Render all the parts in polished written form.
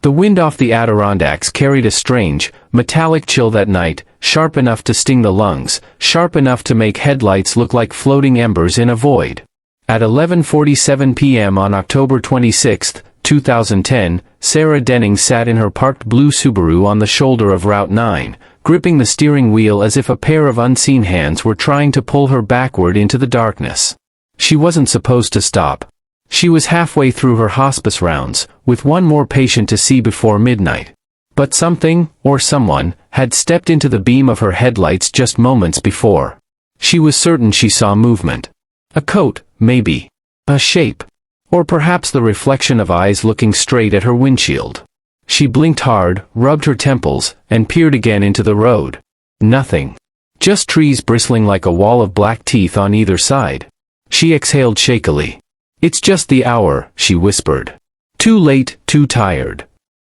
The wind off the Adirondacks carried a strange, metallic chill that night, sharp enough to sting the lungs, sharp enough to make headlights look like floating embers in a void. At 11:47 p.m. on October 26, 2010, Sarah Dennings sat in her parked blue Subaru on the shoulder of Route 9, gripping the steering wheel as if a pair of unseen hands were trying to pull her backward into the darkness. She wasn't supposed to stop. She was halfway through her hospice rounds, with one more patient to see before midnight. But something, or someone, had stepped into the beam of her headlights just moments before. She was certain she saw movement. A coat, maybe. A shape. Or perhaps the reflection of eyes looking straight at her windshield. She blinked hard, rubbed her temples, and peered again into the road. Nothing. Just trees bristling like a wall of black teeth on either side. She exhaled shakily. "It's just the hour," she whispered. "Too late, too tired."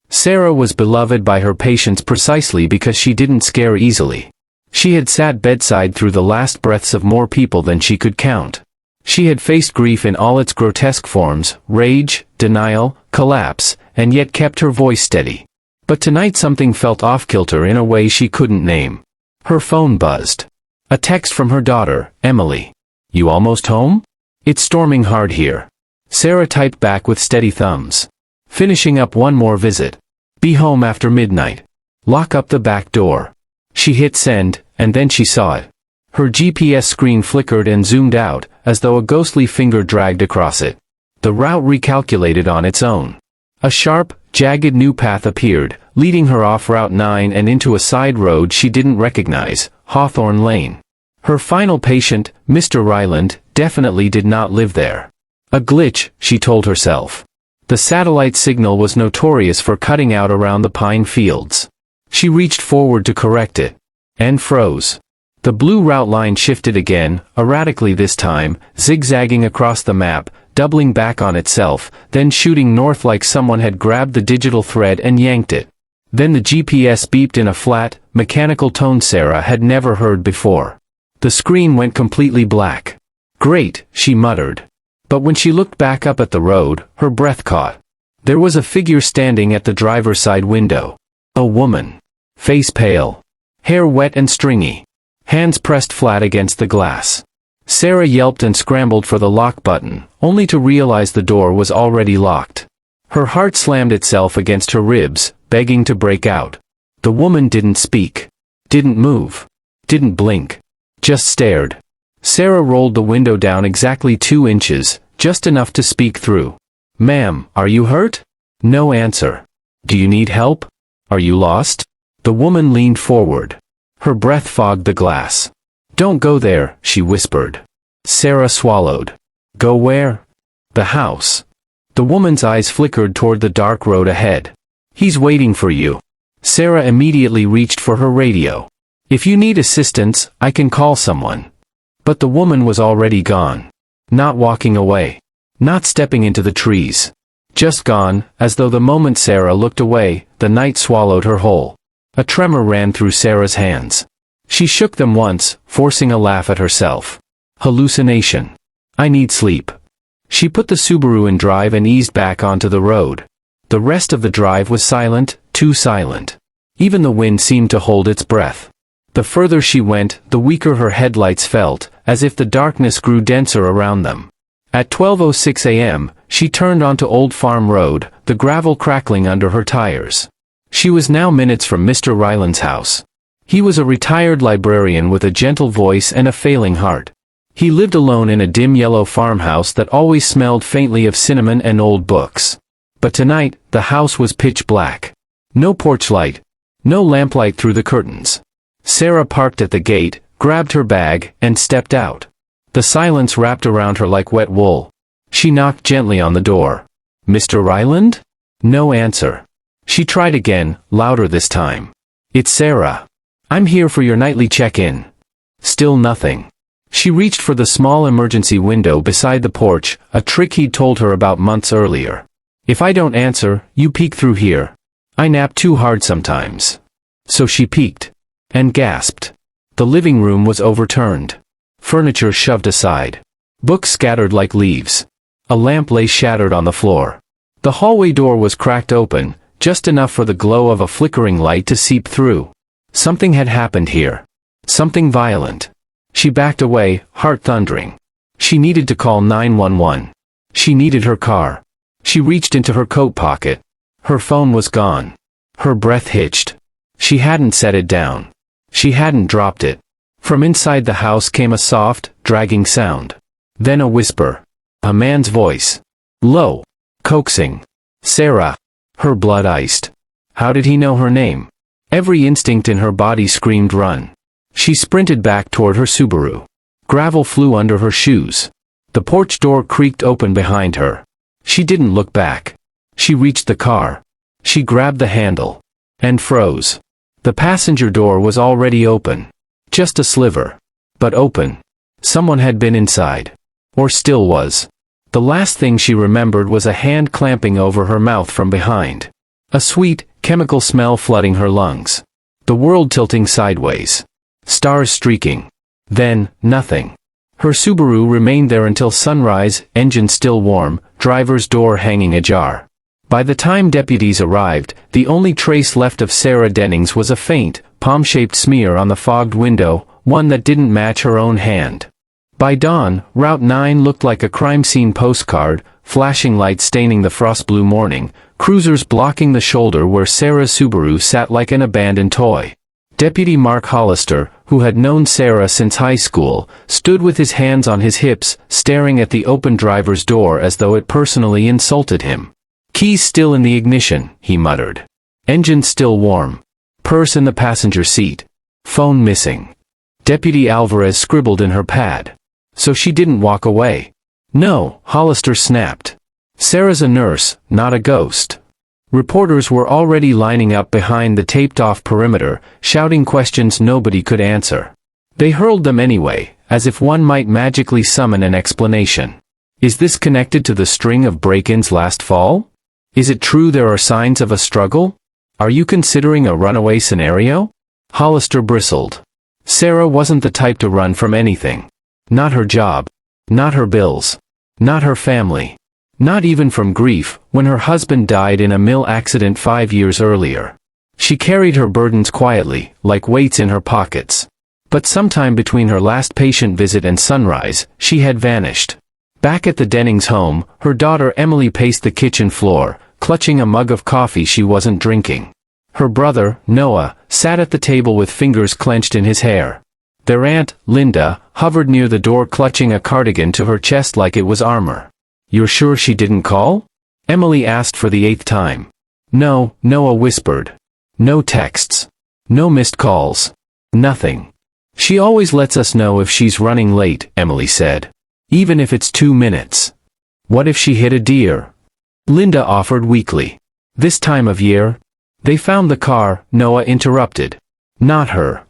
Sarah was beloved by her patients precisely because she didn't scare easily. She had sat bedside through the last breaths of more people than she could count. She had faced grief in all its grotesque forms, rage, denial, collapse, and yet kept her voice steady. But tonight something felt off-kilter in a way she couldn't name. Her phone buzzed. A text from her daughter, Emily. "You almost home? It's storming hard here." Sarah typed back with steady thumbs. "Finishing up one more visit. Be home after midnight. Lock up the back door." She hit send, and then she saw it. Her GPS screen flickered and zoomed out, as though a ghostly finger dragged across it. The route recalculated on its own. A sharp, jagged new path appeared, leading her off Route 9 and into a side road she didn't recognize, Hawthorne Lane. Her final patient, Mr. Ryland, definitely did not live there. A glitch, she told herself. The satellite signal was notorious for cutting out around the pine fields. She reached forward to correct it. And froze. The blue route line shifted again, erratically this time, zigzagging across the map, doubling back on itself, then shooting north like someone had grabbed the digital thread and yanked it. Then the GPS beeped in a flat, mechanical tone Sarah had never heard before. The screen went completely black. "Great," she muttered. But when she looked back up at the road, her breath caught. There was a figure standing at the driver's side window. A woman. Face pale. Hair wet and stringy. Hands pressed flat against the glass. Sarah yelped and scrambled for the lock button, only to realize the door was already locked. Her heart slammed itself against her ribs, begging to break out. The woman didn't speak. Didn't move. Didn't blink. Just stared. Sarah rolled the window down exactly 2 inches, just enough to speak through. "Ma'am, are you hurt?" No answer. "Do you need help? Are you lost?" The woman leaned forward. Her breath fogged the glass. "Don't go there," she whispered. Sarah swallowed. "Go where?" "The house." The woman's eyes flickered toward the dark road ahead. "He's waiting for you." Sarah immediately reached for her radio. "If you need assistance, I can call someone." But the woman was already gone. Not walking away. Not stepping into the trees. Just gone, as though the moment Sarah looked away, the night swallowed her whole. A tremor ran through Sarah's hands. She shook them once, forcing a laugh at herself. Hallucination. "I need sleep." She put the Subaru in drive and eased back onto the road. The rest of the drive was silent, too silent. Even the wind seemed to hold its breath. The further she went, the weaker her headlights felt, as if the darkness grew denser around them. At 12:06 a.m., she turned onto Old Farm Road, the gravel crackling under her tires. She was now minutes from Mr. Ryland's house. He was a retired librarian with a gentle voice and a failing heart. He lived alone in a dim yellow farmhouse that always smelled faintly of cinnamon and old books. But tonight, the house was pitch black. No porch light. No lamplight through the curtains. Sarah parked at the gate, grabbed her bag, and stepped out. The silence wrapped around her like wet wool. She knocked gently on the door. "Mr. Ryland?" No answer. She tried again, louder this time. "It's Sarah. I'm here for your nightly check-in." Still nothing. She reached for the small emergency window beside the porch, a trick he'd told her about months earlier. "If I don't answer, you peek through here. I nap too hard sometimes." So she peeked. And gasped. The living room was overturned. Furniture shoved aside. Books scattered like leaves. A lamp lay shattered on the floor. The hallway door was cracked open, just enough for the glow of a flickering light to seep through. Something had happened here. Something violent. She backed away, heart thundering. She needed to call 911. She needed her car. She reached into her coat pocket. Her phone was gone. Her breath hitched. She hadn't set it down. She hadn't dropped it. From inside the house came a soft, dragging sound. Then a whisper. A man's voice. Low. Coaxing. Sarah. Her blood iced. How did he know her name? Every instinct in her body screamed run. She sprinted back toward her Subaru. Gravel flew under her shoes. The porch door creaked open behind her. She didn't look back. She reached the car. She grabbed the handle. And froze. The passenger door was already open. Just a sliver. But open. Someone had been inside. Or still was. The last thing she remembered was a hand clamping over her mouth from behind. A sweet, chemical smell flooding her lungs. The world tilting sideways. Stars streaking. Then, nothing. Her Subaru remained there until sunrise, engine still warm, driver's door hanging ajar. By the time deputies arrived, the only trace left of Sarah Dennings was a faint, palm-shaped smear on the fogged window, one that didn't match her own hand. By dawn, Route 9 looked like a crime scene postcard, flashing lights staining the frost-blue morning, cruisers blocking the shoulder where Sarah's Subaru sat like an abandoned toy. Deputy Mark Hollister, who had known Sarah since high school, stood with his hands on his hips, staring at the open driver's door as though it personally insulted him. Keys still in the ignition, he muttered. Engine still warm. Purse in the passenger seat. Phone missing. Deputy Alvarez scribbled in her pad. So she didn't walk away. No, Hollister snapped. Sarah's a nurse, not a ghost. Reporters were already lining up behind the taped-off perimeter, shouting questions nobody could answer. They hurled them anyway, as if one might magically summon an explanation. Is this connected to the string of break-ins last fall? Is it true there are signs of a struggle? Are you considering a runaway scenario? Hollister bristled. Sarah wasn't the type to run from anything. Not her job. Not her bills. Not her family. Not even from grief, when her husband died in a mill accident 5 years earlier. She carried her burdens quietly, like weights in her pockets. But sometime between her last patient visit and sunrise, she had vanished. Back at the Dennings home, her daughter Emily paced the kitchen floor, clutching a mug of coffee she wasn't drinking. Her brother, Noah, sat at the table with fingers clenched in his hair. Their aunt, Linda, hovered near the door clutching a cardigan to her chest like it was armor. You're sure she didn't call? Emily asked for the 8th time. No, Noah whispered. No texts. No missed calls. Nothing. She always lets us know if she's running late, Emily said. Even if it's 2 minutes. What if she hit a deer? Linda offered weakly. This time of year? They found the car, Noah interrupted. Not her.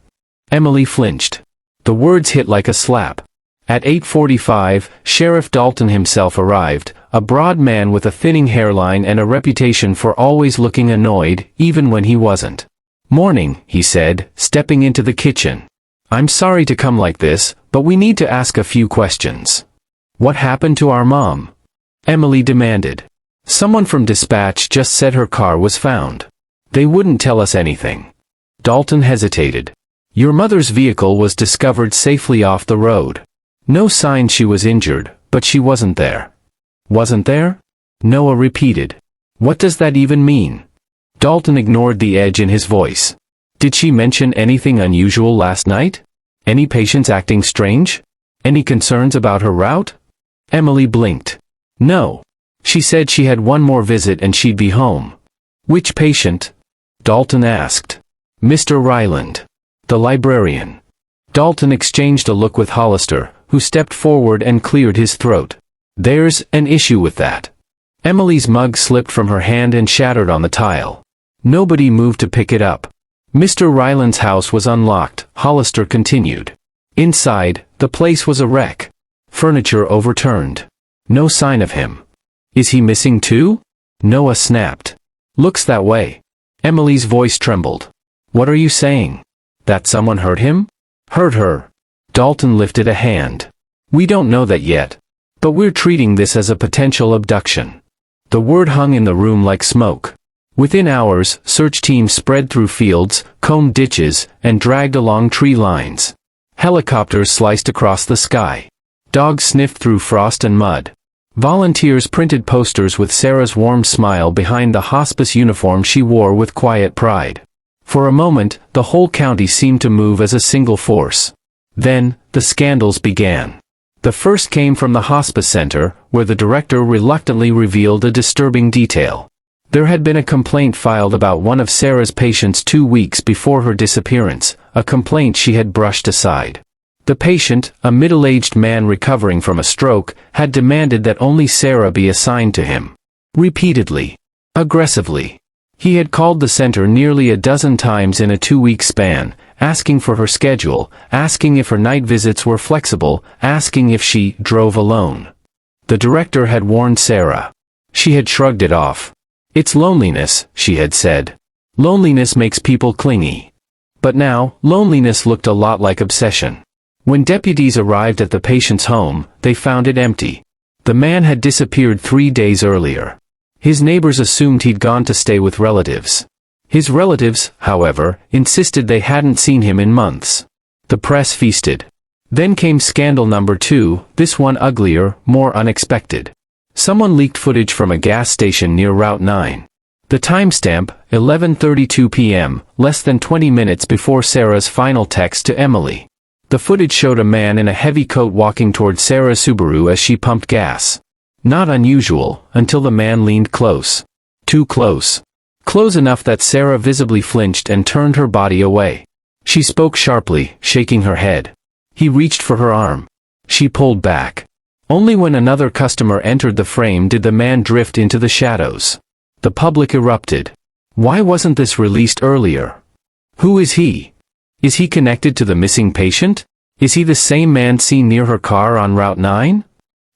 Emily flinched. The words hit like a slap. At 8:45, Sheriff Dalton himself arrived, a broad man with a thinning hairline and a reputation for always looking annoyed, even when he wasn't. Morning, he said, stepping into the kitchen. I'm sorry to come like this, but we need to ask a few questions. What happened to our mom? Emily demanded. Someone from dispatch just said her car was found. They wouldn't tell us anything. Dalton hesitated. Your mother's vehicle was discovered safely off the road. No sign she was injured, but she wasn't there. Wasn't there? Noah repeated. What does that even mean? Dalton ignored the edge in his voice. Did she mention anything unusual last night? Any patients acting strange? Any concerns about her route? Emily blinked. No. She said she had one more visit and she'd be home. Which patient? Dalton asked. Mr. Ryland. The librarian. Dalton exchanged a look with Hollister, who stepped forward and cleared his throat. There's an issue with that. Emily's mug slipped from her hand and shattered on the tile. Nobody moved to pick it up. Mr. Ryland's house was unlocked, Hollister continued. Inside, the place was a wreck. Furniture overturned. No sign of him. Is he missing too? Noah snapped. Looks that way. Emily's voice trembled. What are you saying? That someone hurt him? Hurt her. Dalton lifted a hand. We don't know that yet. But we're treating this as a potential abduction. The word hung in the room like smoke. Within hours, search teams spread through fields, combed ditches, and dragged along tree lines. Helicopters sliced across the sky. Dogs sniffed through frost and mud. Volunteers printed posters with Sarah's warm smile behind the hospice uniform she wore with quiet pride. For a moment, the whole county seemed to move as a single force. Then, the scandals began. The first came from the hospice center, where the director reluctantly revealed a disturbing detail. There had been a complaint filed about one of Sarah's patients 2 weeks before her disappearance, a complaint she had brushed aside. The patient, a middle-aged man recovering from a stroke, had demanded that only Sarah be assigned to him. Repeatedly. Aggressively. He had called the center nearly a dozen times in a 2-week span, asking for her schedule, asking if her night visits were flexible, asking if she drove alone. The director had warned Sarah. She had shrugged it off. "It's loneliness," she had said. "Loneliness makes people clingy." But now, loneliness looked a lot like obsession. When deputies arrived at the patient's home, they found it empty. The man had disappeared 3 days earlier. His neighbors assumed he'd gone to stay with relatives. His relatives, however, insisted they hadn't seen him in months. The press feasted. Then came scandal number 2, this one uglier, more unexpected. Someone leaked footage from a gas station near Route 9. The timestamp, 11:32 p.m., less than 20 minutes before Sarah's final text to Emily. The footage showed a man in a heavy coat walking toward Sarah's Subaru as she pumped gas. Not unusual, until the man leaned close. Too close. Close enough that Sarah visibly flinched and turned her body away. She spoke sharply, shaking her head. He reached for her arm. She pulled back. Only when another customer entered the frame did the man drift into the shadows. The public erupted. Why wasn't this released earlier? Who is he? Is he connected to the missing patient? Is he the same man seen near her car on Route 9?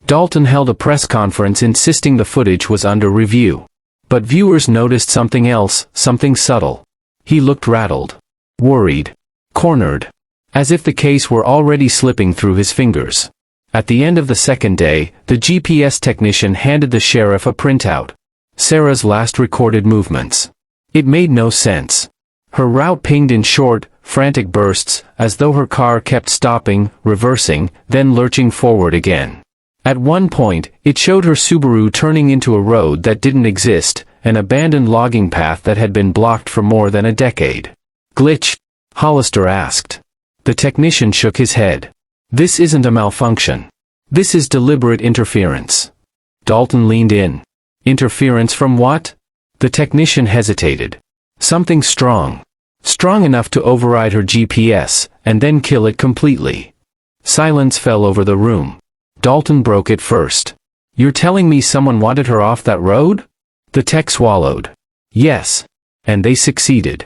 Dalton held a press conference insisting the footage was under review. But viewers noticed something else, something subtle. He looked rattled. Worried. Cornered. As if the case were already slipping through his fingers. At the end of the second day, the GPS technician handed the sheriff a printout. Sarah's last recorded movements. It made no sense. Her route pinged in short, frantic bursts, as though her car kept stopping, reversing, then lurching forward again. At one point, it showed her Subaru turning into a road that didn't exist, an abandoned logging path that had been blocked for more than a decade. Glitch? Hollister asked. The technician shook his head. This isn't a malfunction. This is deliberate interference. Dalton leaned in. Interference from what? The technician hesitated. Something strong. Strong enough to override her GPS, and then kill it completely. Silence fell over the room. Dalton broke it first. You're telling me someone wanted her off that road? The tech swallowed. Yes. And they succeeded.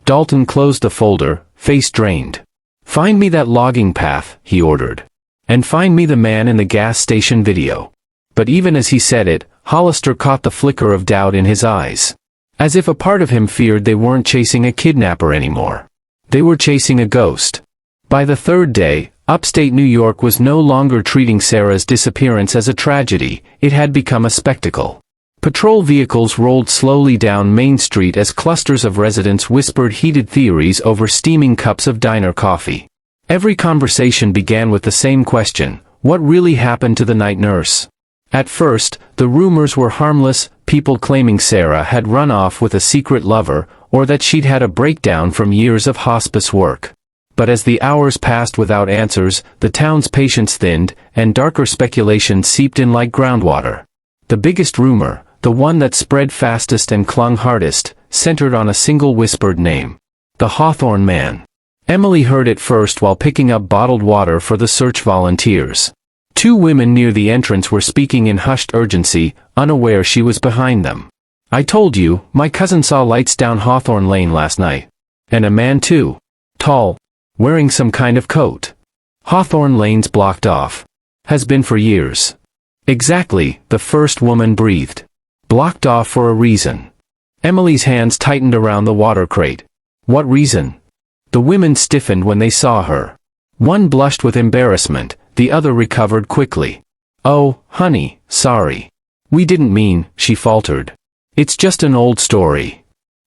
Dalton closed the folder, face drained. Find me that logging path, he ordered. And find me the man in the gas station video. But even as he said it, Hollister caught the flicker of doubt in his eyes. As if a part of him feared they weren't chasing a kidnapper anymore. They were chasing a ghost. By the third day, Upstate New York was no longer treating Sarah's disappearance as a tragedy, it had become a spectacle. Patrol vehicles rolled slowly down Main Street as clusters of residents whispered heated theories over steaming cups of diner coffee. Every conversation began with the same question: what really happened to the night nurse? At first, the rumors were harmless, people claiming Sarah had run off with a secret lover, or that she'd had a breakdown from years of hospice work. But as the hours passed without answers, the town's patience thinned, and darker speculation seeped in like groundwater. The biggest rumor, the one that spread fastest and clung hardest, centered on a single whispered name. The Hawthorne Man. Emily heard it first while picking up bottled water for the search volunteers. 2 women near the entrance were speaking in hushed urgency, unaware she was behind them. I told you, my cousin saw lights down Hawthorne Lane last night. And a man too. Tall. Wearing some kind of coat. Hawthorne Lane's blocked off. Has been for years. Exactly, the first woman breathed. Blocked off for a reason. Emily's hands tightened around the water crate. What reason? The women stiffened when they saw her. One blushed with embarrassment, the other recovered quickly. Oh, honey, sorry. We didn't mean, she faltered. It's just an old story.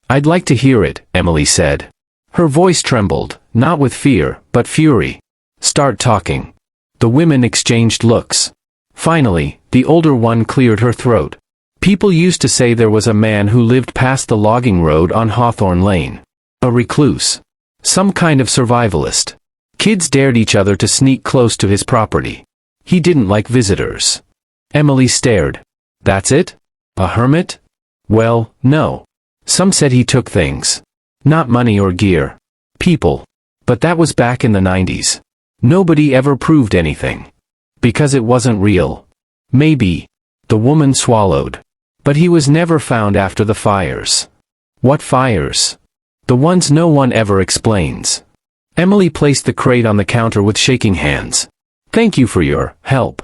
I'd like to hear it, Emily said. Her voice trembled, not with fear, but fury. Start talking. The women exchanged looks. Finally, the older one cleared her throat. People used to say there was a man who lived past the logging road on Hawthorne Lane. A recluse. Some kind of survivalist. Kids dared each other to sneak close to his property. He didn't like visitors. Emily stared. That's it? A hermit? Well, no. Some said he took things. Not money or gear. People. But that was back in the 90s. Nobody ever proved anything. Because it wasn't real. Maybe. The woman swallowed. But he was never found after the fires. What fires? The ones no one ever explains. Emily placed the crate on the counter with shaking hands. Thank you for your help.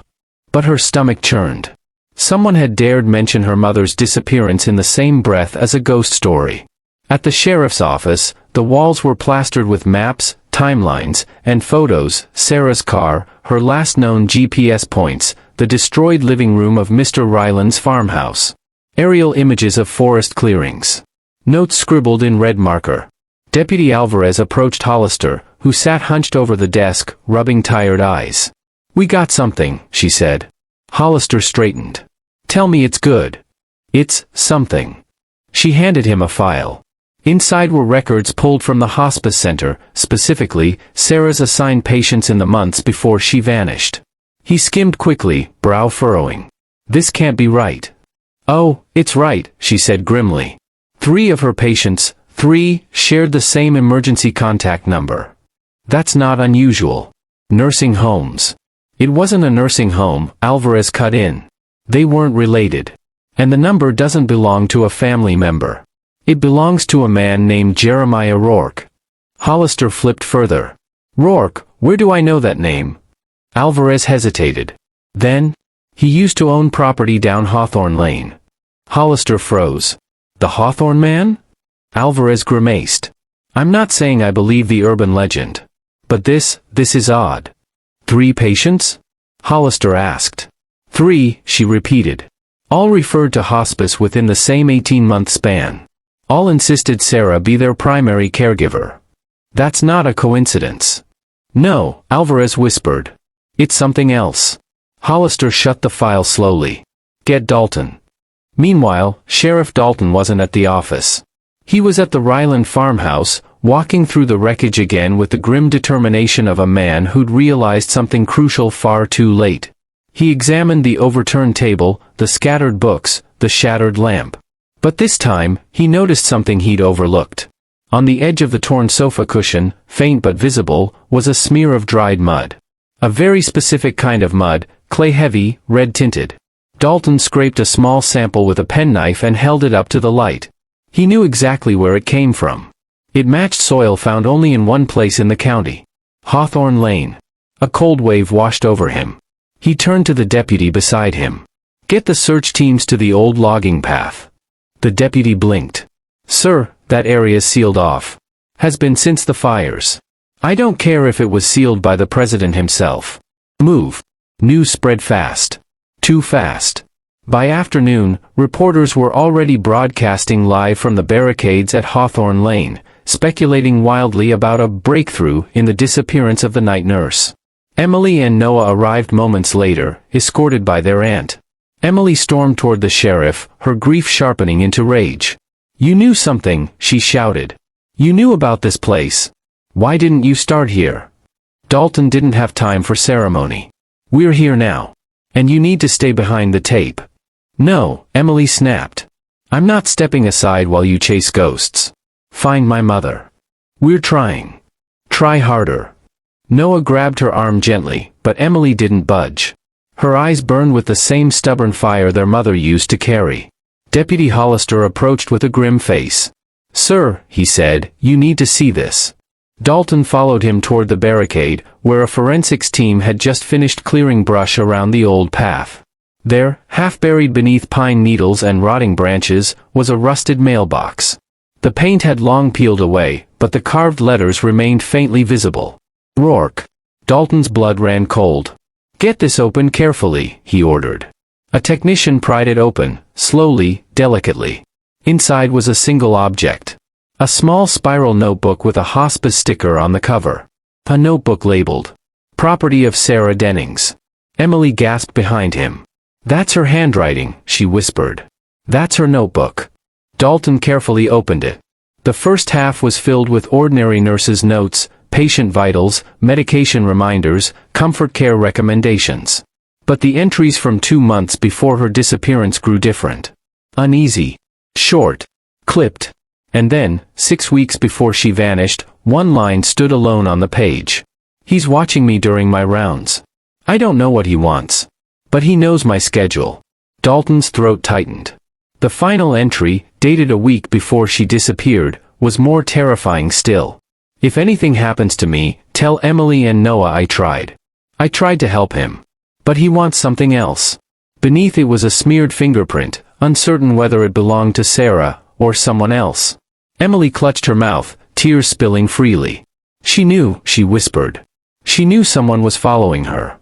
But her stomach churned. Someone had dared mention her mother's disappearance in the same breath as a ghost story. At the sheriff's office, the walls were plastered with maps, timelines, and photos: Sarah's car, her last known GPS points, the destroyed living room of Mr. Ryland's farmhouse. Aerial images of forest clearings. Notes scribbled in red marker. Deputy Alvarez approached Hollister, who sat hunched over the desk, rubbing tired eyes. We got something, she said. Hollister straightened. Tell me it's good. It's something. She handed him a file. Inside were records pulled from the hospice center, specifically, Sarah's assigned patients in the months before she vanished. He skimmed quickly, brow furrowing. This can't be right. Oh, it's right, she said grimly. 3 of her patients, 3, shared the same emergency contact number. That's not unusual. Nursing homes. It wasn't a nursing home, Alvarez cut in. They weren't related. And the number doesn't belong to a family member. It belongs to a man named Jeremiah Rourke. Hollister flipped further. Rourke, where do I know that name? Alvarez hesitated. Then? He used to own property down Hawthorne Lane. Hollister froze. The Hawthorne man? Alvarez grimaced. I'm not saying I believe the urban legend. But this is odd. 3 patients? Hollister asked. 3, she repeated. All referred to hospice within the same 18-month span. All insisted Sarah be their primary caregiver. That's not a coincidence. No, Alvarez whispered. It's something else. Hollister shut the file slowly. Get Dalton. Meanwhile, Sheriff Dalton wasn't at the office. He was at the Ryland farmhouse, walking through the wreckage again with the grim determination of a man who'd realized something crucial far too late. He examined the overturned table, the scattered books, the shattered lamp. But this time, he noticed something he'd overlooked. On the edge of the torn sofa cushion, faint but visible, was a smear of dried mud. A very specific kind of mud, clay-heavy, red-tinted. Dalton scraped a small sample with a penknife and held it up to the light. He knew exactly where it came from. It matched soil found only in one place in the county. Hawthorne Lane. A cold wave washed over him. He turned to the deputy beside him. Get the search teams to the old logging path. The deputy blinked. Sir, that area's sealed off. Has been since the fires. I don't care if it was sealed by the president himself. Move. News spread fast. Too fast. By afternoon, reporters were already broadcasting live from the barricades at Hawthorne Lane, speculating wildly about a breakthrough in the disappearance of the night nurse. Emily and Noah arrived moments later, escorted by their aunt. Emily stormed toward the sheriff, her grief sharpening into rage. You knew something, she shouted. You knew about this place. Why didn't you start here? Dalton didn't have time for ceremony. We're here now. And you need to stay behind the tape. No, Emily snapped. I'm not stepping aside while you chase ghosts. Find my mother. We're trying. Try harder. Noah grabbed her arm gently, but Emily didn't budge. Her eyes burned with the same stubborn fire their mother used to carry. Deputy Hollister approached with a grim face. Sir, he said, you need to see this. Dalton followed him toward the barricade, where a forensics team had just finished clearing brush around the old path. There, half buried beneath pine needles and rotting branches, was a rusted mailbox. The paint had long peeled away, but the carved letters remained faintly visible. Rourke. Dalton's blood ran cold. Get this open carefully, he ordered. A technician pried it open, slowly, delicately. Inside was a single object. A small spiral notebook with a hospice sticker on the cover. A notebook labeled, "Property of Sarah Dennings." Emily gasped behind him. "That's her handwriting," she whispered. "That's her notebook." Dalton carefully opened it. The first half was filled with ordinary nurses' notes, patient vitals, medication reminders, comfort care recommendations. But the entries from 2 months before her disappearance grew different. Uneasy. Short. Clipped. And then, 6 weeks before she vanished, one line stood alone on the page. "He's watching me during my rounds. I don't know what he wants. But he knows my schedule." Dalton's throat tightened. The final entry, dated a week before she disappeared, was more terrifying still. "If anything happens to me, tell Emily and Noah I tried. I tried to help him. But he wants something else." Beneath it was a smeared fingerprint, uncertain whether it belonged to Sarah, or someone else. Emily clutched her mouth, tears spilling freely. "She knew," she whispered. "She knew someone was following her."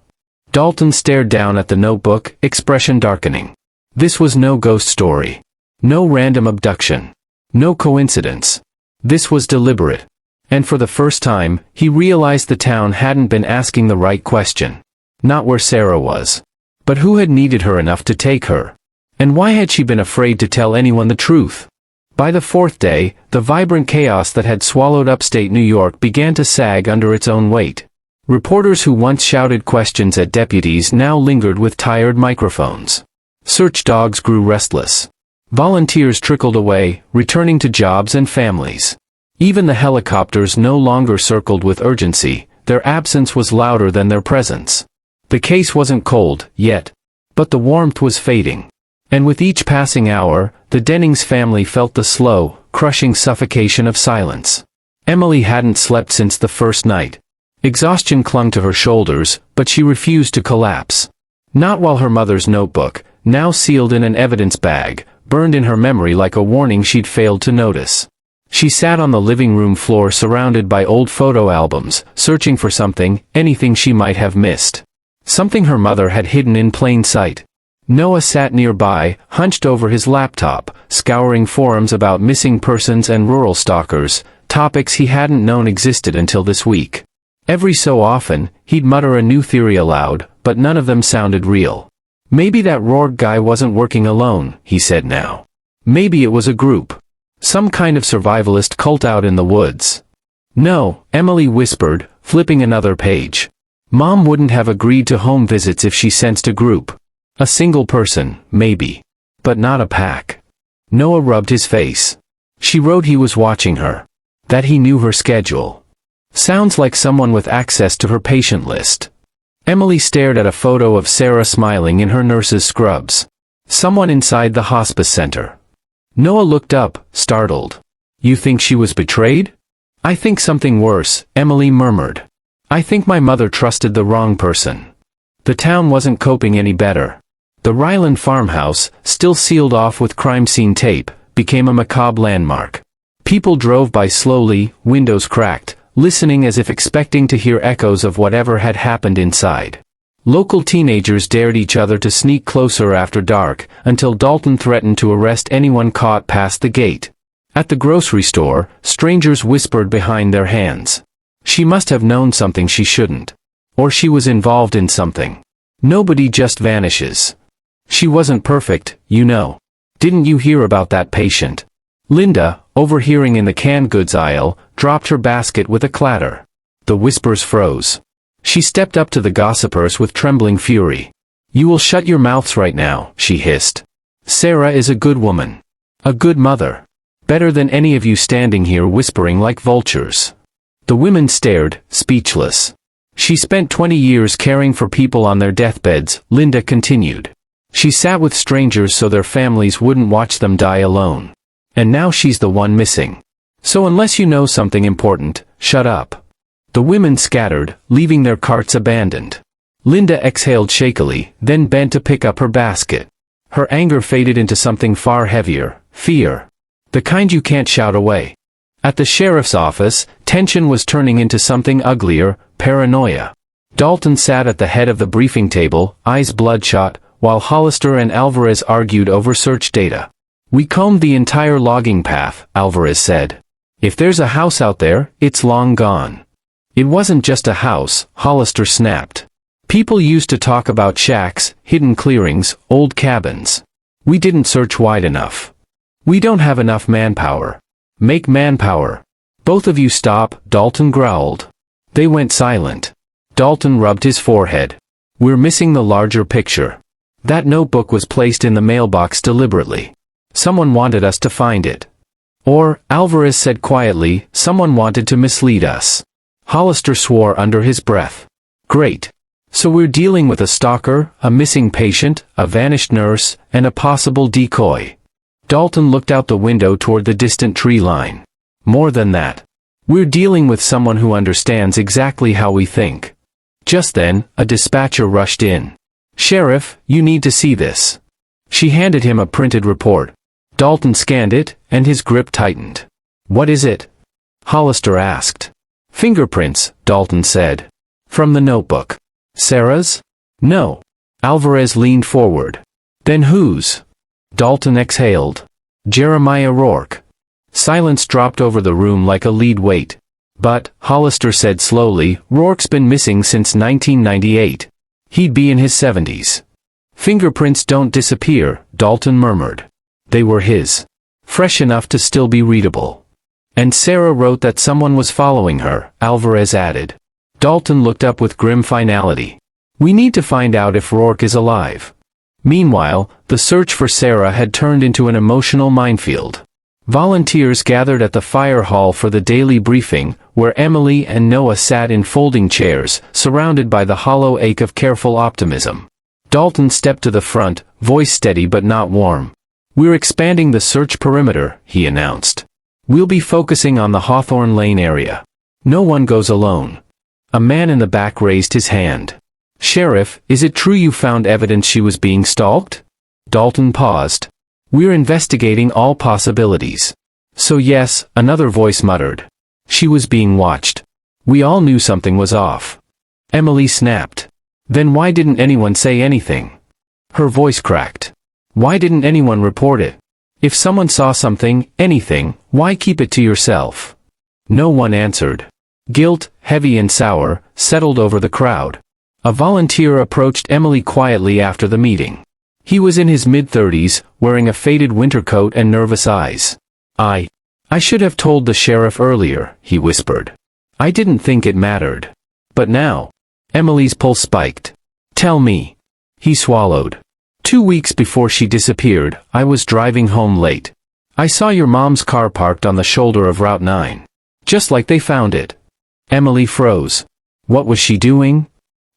Dalton stared down at the notebook, expression darkening. This was no ghost story. No random abduction. No coincidence. This was deliberate. And for the first time, he realized the town hadn't been asking the right question. Not where Sarah was. But who had needed her enough to take her? And why had she been afraid to tell anyone the truth? By the 4th day, the vibrant chaos that had swallowed upstate New York began to sag under its own weight. Reporters who once shouted questions at deputies now lingered with tired microphones. Search dogs grew restless. Volunteers trickled away, returning to jobs and families. Even the helicopters no longer circled with urgency, their absence was louder than their presence. The case wasn't cold, yet. But the warmth was fading. And with each passing hour, the Dennings family felt the slow, crushing suffocation of silence. Emily hadn't slept since the first night. Exhaustion clung to her shoulders, but she refused to collapse. Not while her mother's notebook, now sealed in an evidence bag, burned in her memory like a warning she'd failed to notice. She sat on the living room floor surrounded by old photo albums, searching for something, anything she might have missed. Something her mother had hidden in plain sight. Noah sat nearby, hunched over his laptop, scouring forums about missing persons and rural stalkers, topics he hadn't known existed until this week. Every so often, he'd mutter a new theory aloud, but none of them sounded real. Maybe that Rourke guy wasn't working alone, he said now. Maybe it was a group. Some kind of survivalist cult out in the woods. No, Emily whispered, flipping another page. Mom wouldn't have agreed to home visits if she sensed a group. A single person, maybe. But not a pack. Noah rubbed his face. She wrote he was watching her. That he knew her schedule. Sounds like someone with access to her patient list. Emily stared at a photo of Sarah smiling in her nurse's scrubs. Someone inside the hospice center. Noah looked up, startled. "You think she was betrayed?" "I think something worse," Emily murmured. "I think my mother trusted the wrong person." The town wasn't coping any better. The Ryland farmhouse, still sealed off with crime scene tape, became a macabre landmark. People drove by slowly, windows cracked, listening as if expecting to hear echoes of whatever had happened inside. Local teenagers dared each other to sneak closer after dark, until Dalton threatened to arrest anyone caught past the gate. At the grocery store, strangers whispered behind their hands. She must have known something she shouldn't. Or she was involved in something. Nobody just vanishes. She wasn't perfect, you know. Didn't you hear about that patient? Linda, overhearing in the canned goods aisle, dropped her basket with a clatter. The whispers froze. She stepped up to the gossipers with trembling fury. "You will shut your mouths right now," she hissed. "Sarah is a good woman. A good mother. Better than any of you standing here whispering like vultures." The women stared, speechless. "She spent 20 years caring for people on their deathbeds," Linda continued. "She sat with strangers so their families wouldn't watch them die alone. And now she's the one missing. So unless you know something important, shut up." The women scattered, leaving their carts abandoned. Linda exhaled shakily, then bent to pick up her basket. Her anger faded into something far heavier, fear. The kind you can't shout away. At the sheriff's office, tension was turning into something uglier, paranoia. Dalton sat at the head of the briefing table, eyes bloodshot, while Hollister and Alvarez argued over search data. We combed the entire logging path, Alvarez said. If there's a house out there, it's long gone. It wasn't just a house, Hollister snapped. People used to talk about shacks, hidden clearings, old cabins. We didn't search wide enough. We don't have enough manpower. Make manpower. Both of you stop, Dalton growled. They went silent. Dalton rubbed his forehead. We're missing the larger picture. That notebook was placed in the mailbox deliberately. Someone wanted us to find it. Or, Alvarez said quietly, someone wanted to mislead us. Hollister swore under his breath. Great. So we're dealing with a stalker, a missing patient, a vanished nurse, and a possible decoy. Dalton looked out the window toward the distant tree line. More than that. We're dealing with someone who understands exactly how we think. Just then, a dispatcher rushed in. Sheriff, you need to see this. She handed him a printed report. Dalton scanned it, and his grip tightened. What is it? Hollister asked. Fingerprints, Dalton said. From the notebook. Sarah's? No. Alvarez leaned forward. Then whose? Dalton exhaled. Jeremiah Rourke. Silence dropped over the room like a lead weight. But, Hollister said slowly, Rourke's been missing since 1998. He'd be in his 70s. Fingerprints don't disappear, Dalton murmured. They were his. Fresh enough to still be readable. And Sarah wrote that someone was following her, Alvarez added. Dalton looked up with grim finality. We need to find out if Rourke is alive. Meanwhile, the search for Sarah had turned into an emotional minefield. Volunteers gathered at the fire hall for the daily briefing, where Emily and Noah sat in folding chairs, surrounded by the hollow ache of careful optimism. Dalton stepped to the front, voice steady but not warm. We're expanding the search perimeter, he announced. We'll be focusing on the Hawthorne Lane area. No one goes alone. A man in the back raised his hand. Sheriff, is it true you found evidence she was being stalked? Dalton paused. We're investigating all possibilities. So yes, another voice muttered. She was being watched. We all knew something was off. Emily snapped. Then why didn't anyone say anything? Her voice cracked. Why didn't anyone report it? If someone saw something, anything, why keep it to yourself? No one answered. Guilt, heavy and sour, settled over the crowd. A volunteer approached Emily quietly after the meeting. He was in his mid-30s, wearing a faded winter coat and nervous eyes. I should have told the sheriff earlier, he whispered. I didn't think it mattered. But now. Emily's pulse spiked. Tell me. He swallowed. 2 weeks before she disappeared, I was driving home late. I saw your mom's car parked on the shoulder of Route 9. Just like they found it. Emily froze. What was she doing?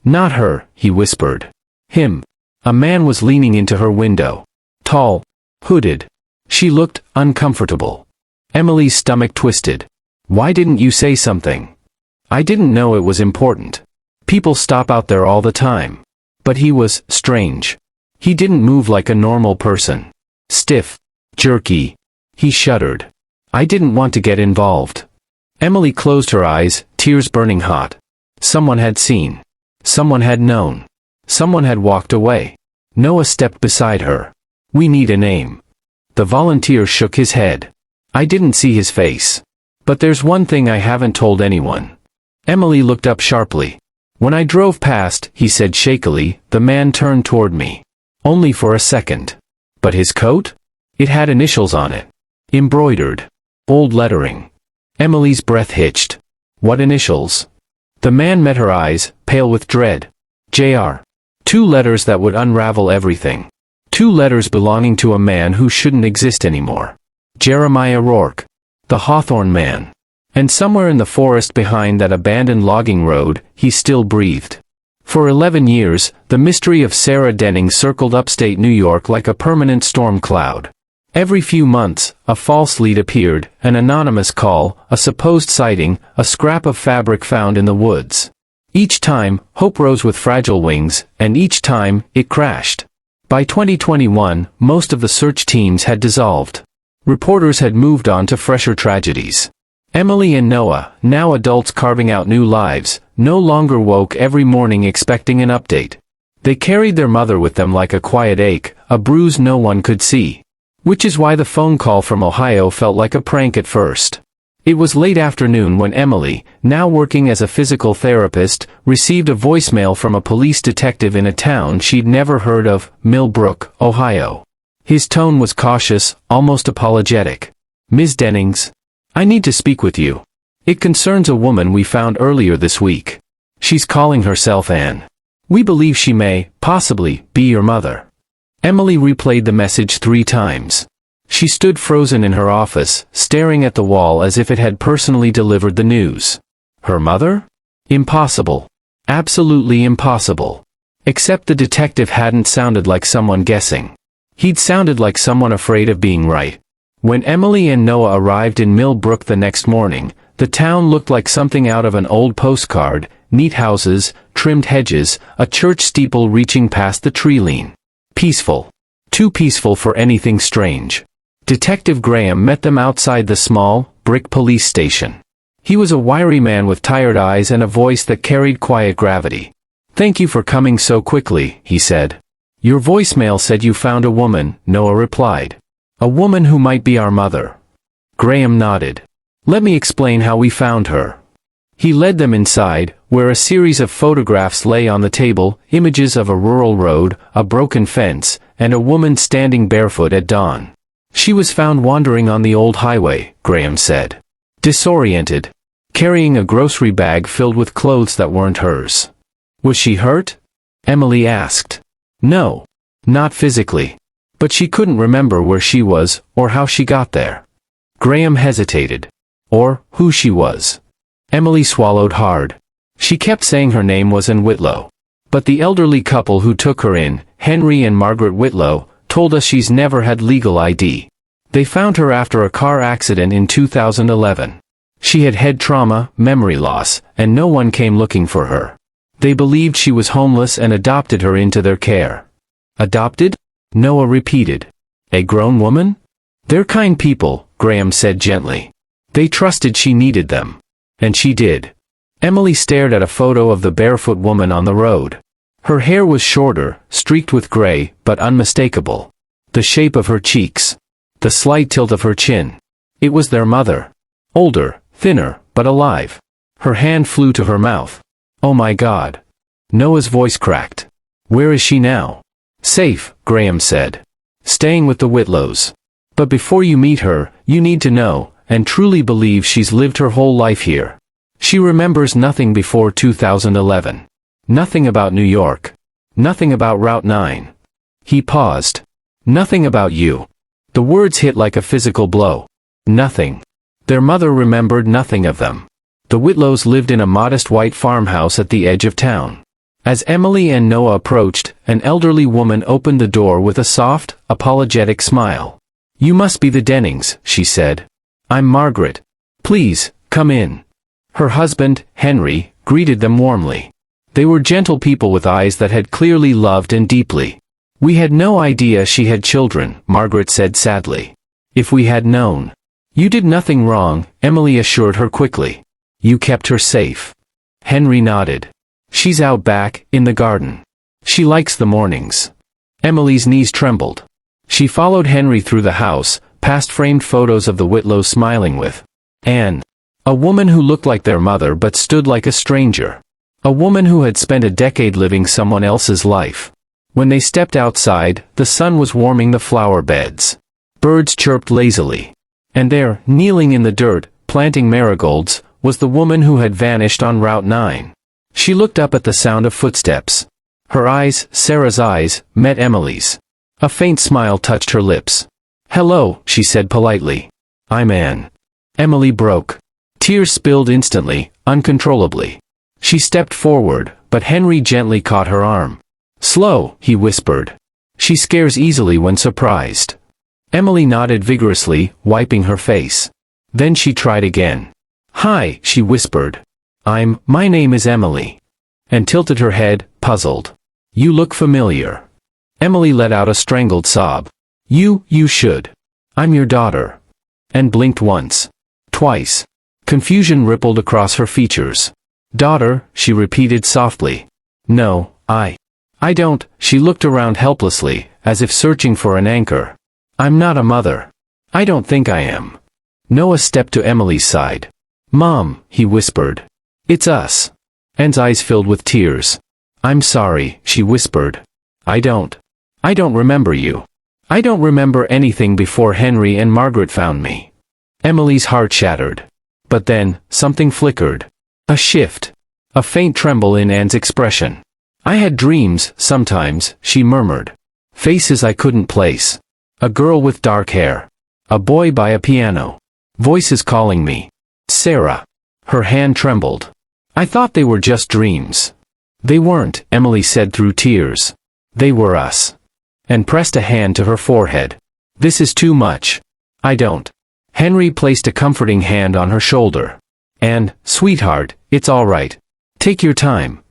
Not her, he whispered. Him. A man was leaning into her window. Tall. Hooded. She looked uncomfortable. Emily's stomach twisted. Why didn't you say something? I didn't know it was important. People stop out there all the time. But he was strange. He didn't move like a normal person. Stiff. Jerky. He shuddered. I didn't want to get involved. Emily closed her eyes, tears burning hot. Someone had seen. Someone had known. Someone had walked away. Noah stepped beside her. We need a name. The volunteer shook his head. I didn't see his face. But there's one thing I haven't told anyone. Emily looked up sharply. When I drove past, he said shakily, the man turned toward me. Only for a second. But his coat? It had initials on it. Embroidered. Old lettering. Emily's breath hitched. What initials? The man met her eyes, pale with dread. Jr. 2 letters that would unravel everything. 2 letters belonging to a man who shouldn't exist anymore. Jeremiah Rourke. The Hawthorne man. And somewhere in the forest behind that abandoned logging road, he still breathed. For 11 years, the mystery of Sarah Dennings circled upstate New York like a permanent storm cloud. Every few months, a false lead appeared, an anonymous call, a supposed sighting, a scrap of fabric found in the woods. Each time, hope rose with fragile wings, and each time, it crashed. By 2021, most of the search teams had dissolved. Reporters had moved on to fresher tragedies. Emily and Noah, now adults carving out new lives, no longer woke every morning expecting an update. They carried their mother with them like a quiet ache, a bruise no one could see. Which is why the phone call from Ohio felt like a prank at first. It was late afternoon when Emily, now working as a physical therapist, received a voicemail from a police detective in a town she'd never heard of, Millbrook, Ohio. His tone was cautious, almost apologetic. "Ms. Dennings, I need to speak with you. It concerns a woman we found earlier this week. She's calling herself Anne. We believe she may, possibly, be your mother." Emily replayed the message 3 times. She stood frozen in her office, staring at the wall as if it had personally delivered the news. Her mother? Impossible. Absolutely impossible. Except the detective hadn't sounded like someone guessing. He'd sounded like someone afraid of being right. When Emily and Noah arrived in Millbrook the next morning, the town looked like something out of an old postcard: neat houses, trimmed hedges, a church steeple reaching past the tree line. Peaceful. Too peaceful for anything strange. Detective Graham met them outside the small, brick police station. He was a wiry man with tired eyes and a voice that carried quiet gravity. "Thank you for coming so quickly," he said. "Your voicemail said you found a woman," Noah replied. "A woman who might be our mother." Graham nodded. "Let me explain how we found her." He led them inside, where a series of photographs lay on the table, images of a rural road, a broken fence, and a woman standing barefoot at dawn. "She was found wandering on the old highway," Graham said. "Disoriented. Carrying a grocery bag filled with clothes that weren't hers." "Was she hurt?" Emily asked. "No. Not physically. But she couldn't remember where she was, or how she got there." Graham hesitated. "Or who she was." Emily swallowed hard. She kept saying her name was Anne Whitlow. But the elderly couple who took her in, Henry and Margaret Whitlow, told us she's never had legal ID. They found her after a car accident in 2011. She had head trauma, memory loss, and no one came looking for her. They believed she was homeless and adopted her into their care. "Adopted?" Noah repeated. "A grown woman?" "They're kind people," Graham said gently. "They trusted she needed them. And she did." Emily stared at a photo of the barefoot woman on the road. Her hair was shorter, streaked with gray, but unmistakable. The shape of her cheeks. The slight tilt of her chin. It was their mother. Older, thinner, but alive. Her hand flew to her mouth. "Oh my God." Noah's voice cracked. "Where is she now?" "Safe," Graham said. "Staying with the Whitlows. But before you meet her, you need to know, and truly believe she's lived her whole life here. She remembers nothing before 2011. Nothing about New York. Nothing about Route 9. He paused. Nothing about you. The words hit like a physical blow. Nothing. Their mother remembered nothing of them. The Whitlows lived in a modest white farmhouse at the edge of town. As Emily and Noah approached, an elderly woman opened the door with a soft, apologetic smile. "You must be the Dennings," she said. "I'm Margaret. Please, come in." Her husband, Henry, greeted them warmly. They were gentle people with eyes that had clearly loved and deeply. "We had no idea she had children," Margaret said sadly. "If we had known." "You did nothing wrong," Emily assured her quickly. "You kept her safe." Henry nodded. "She's out back, in the garden. She likes the mornings." Emily's knees trembled. She followed Henry through the house, past framed photos of the Whitlows smiling with Anne. A woman who looked like their mother but stood like a stranger. A woman who had spent a decade living someone else's life. When they stepped outside, the sun was warming the flower beds. Birds chirped lazily. And there, kneeling in the dirt, planting marigolds, was the woman who had vanished on Route 9. She looked up at the sound of footsteps. Her eyes, Sarah's eyes, met Emily's. A faint smile touched her lips. "Hello," she said politely. "I'm Anne." Emily broke. Tears spilled instantly, uncontrollably. She stepped forward, but Henry gently caught her arm. "Slow," he whispered. "She scares easily when surprised." Emily nodded vigorously, wiping her face. Then she tried again. "Hi," she whispered. My name is Emily." And tilted her head, puzzled. "You look familiar." Emily let out a strangled sob. You should. I'm your daughter." And blinked once. Twice. Confusion rippled across her features. "Daughter," she repeated softly. "No, I don't." She looked around helplessly, as if searching for an anchor. I'm not a mother. I don't think I am. Noah stepped to Emily's side. Mom, he whispered. It's us. Anne's eyes filled with tears. I'm sorry, she whispered. I don't remember you. I don't remember anything before Henry and Margaret found me. Emily's heart shattered. But then, something flickered. A shift. A faint tremble in Anne's expression. I had dreams, sometimes, she murmured. Faces I couldn't place. A girl with dark hair. A boy by a piano. Voices calling me. Sarah. Her hand trembled. I thought they were just dreams. They weren't, Emily said through tears. They were us. And pressed a hand to her forehead. This is too much. I don't. Henry placed a comforting hand on her shoulder. And, sweetheart, it's all right. Take your time.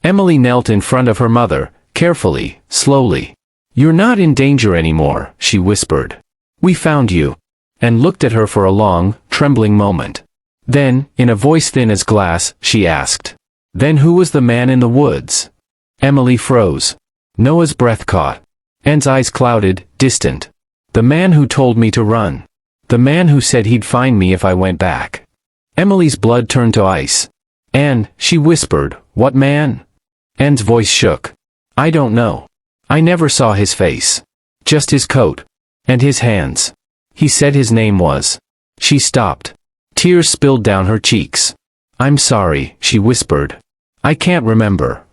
Emily knelt in front of her mother, carefully, slowly. You're not in danger anymore, she whispered. We found you. And looked at her for a long, trembling moment. Then, in a voice thin as glass, she asked. Then who was the man in the woods? Emily froze. Noah's breath caught. Anne's eyes clouded, distant. The man who told me to run. The man who said he'd find me if I went back. Emily's blood turned to ice. Anne, she whispered, what man? Anne's voice shook. I don't know. I never saw his face. Just his coat. And his hands. He said his name was. She stopped. Tears spilled down her cheeks. I'm sorry, she whispered. I can't remember.